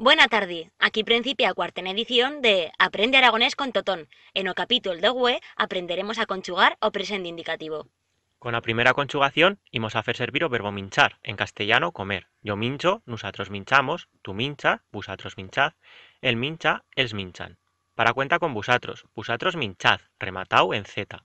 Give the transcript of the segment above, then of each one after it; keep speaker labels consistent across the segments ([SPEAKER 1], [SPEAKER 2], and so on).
[SPEAKER 1] Buena tarde, aquí principia a cuarta edición de Aprende Aragonés con Totón. En o capítulo de hue aprenderemos a conchugar o presente indicativo.
[SPEAKER 2] Con la primera conjugación imos a hacer servir o verbo minchar, en castellano comer. Yo mincho, nosotros minchamos, tú mincha, vosotros minchad, él mincha, els minchan. Para cuenta con vosotros minchad, rematau en z.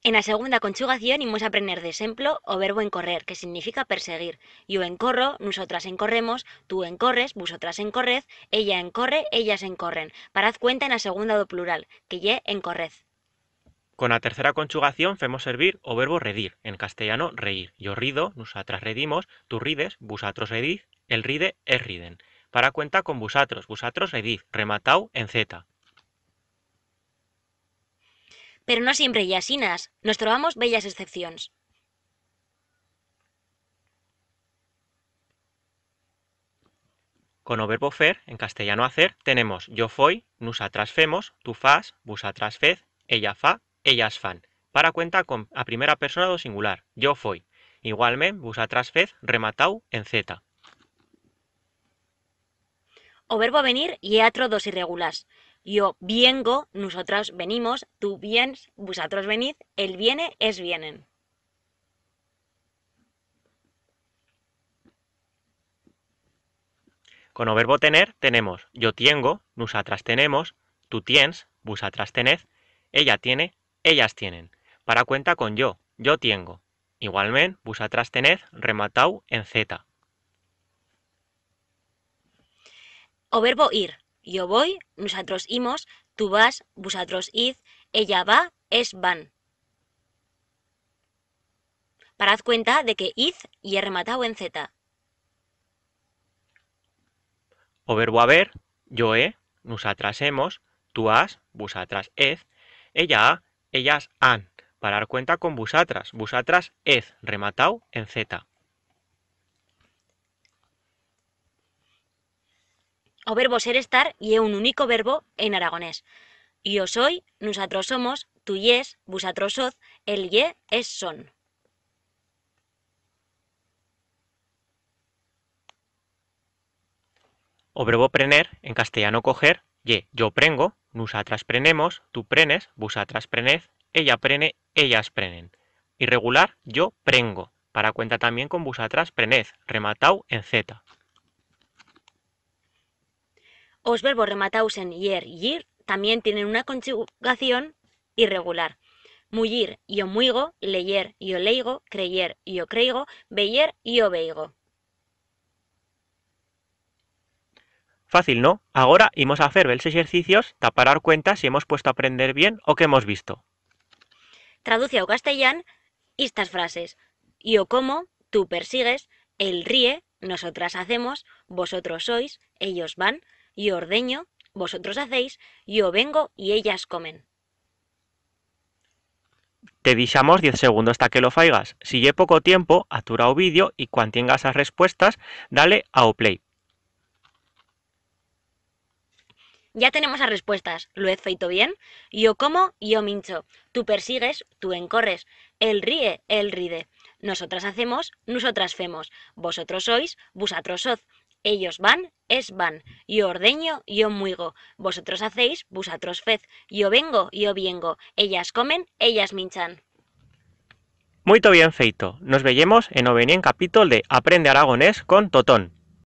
[SPEAKER 1] En la segunda conjugación imos a aprender de ejemplo o verbo encorrer, que significa perseguir. Yo encorro, nosotras encorremos, tú encorres, vosotras encorred, ella encorre, ellas encorren. Parad cuenta en la segunda do plural, que ye encorred.
[SPEAKER 2] Con la tercera conjugación femos servir o verbo redir, en castellano reír. Yo rido, nosotras redimos, tú rides, vosotros redid, el ride, es riden. Para cuenta con vosotros redid, rematau en z.
[SPEAKER 1] Pero no siempre ye asinas, nos trobamos bellas excepciones.
[SPEAKER 2] Con o verbo fer, en castellano hacer, tenemos yo foi, nosotras femos, tú fas, vosotras fez, ella fa, ellas fan. Para cuenta con a primera persona do singular, yo foi. Igualmente, vosotras fez, rematau en z.
[SPEAKER 1] O verbo venir ye atro dos irregulars. Yo viengo, nosotras venimos, tú viens, vosotros venid, él viene, es vienen.
[SPEAKER 2] Con o verbo tener, tenemos yo tiengo, nosotras tenemos, tú tiens, vosotras tened, ella tiene, ellas tienen. Para cuenta con yo tiengo. Igualmente, vosotras tened, rematau en z.
[SPEAKER 1] O verbo ir. Yo voy, nosotros imos, tú vas, vosotros id, ella va, es van. Parad cuenta de que id y he rematado en z.
[SPEAKER 2] O verbo haber, yo he, nosotras hemos, tú has, vosotras ed, ella ha, ellas han. Para dar cuenta con vosotras ed, rematau en z.
[SPEAKER 1] O verbo ser estar y un único verbo en aragonés. Yo soy, nosotros somos, tú yes, vosotros soz, el ye es son.
[SPEAKER 2] O verbo prener, en castellano coger, yo prengo, nosotras prenemos, tú prenes, vosotras prened, ella prene, ellas prenen. Irregular, yo prengo. Para cuenta también con vosotras prened, rematau en z.
[SPEAKER 1] Os verbos rematados en yer y ir también tienen una conjugación irregular. Muyir, yo muigo, leyer, yo leigo, creyer, yo creigo, veyer, yo veigo.
[SPEAKER 2] Fácil, ¿no? Ahora imos a hacer los ejercicios para dar cuenta si hemos puesto a aprender bien o qué hemos visto.
[SPEAKER 1] Traduce ao castellán estas frases. Yo como, tú persigues, él ríe, nosotras hacemos, vosotros sois, ellos van, yo ordeño, vosotros hacéis, yo vengo y ellas comen.
[SPEAKER 2] Te deixamos 10 segundos hasta que lo faigas. Si lle poco tiempo, atura o vídeo y cuando tengas las respuestas, dale a play.
[SPEAKER 1] Ya tenemos las respuestas. ¿Lo he feito bien? Yo como, yo mincho. Tú persigues, tú encorres. Él ríe, él ride. Nosotras hacemos, nosotras femos. Vosotros sois, vosotros soz. Ellos van, es van. Yo ordeño, yo muigo. Vosotros hacéis, vosotros fez. Yo vengo, yo viengo. Ellas comen, ellas minchan.
[SPEAKER 2] Muito bien feito. Nos vemos en o venien capítulo de Aprende Aragonés con Totón.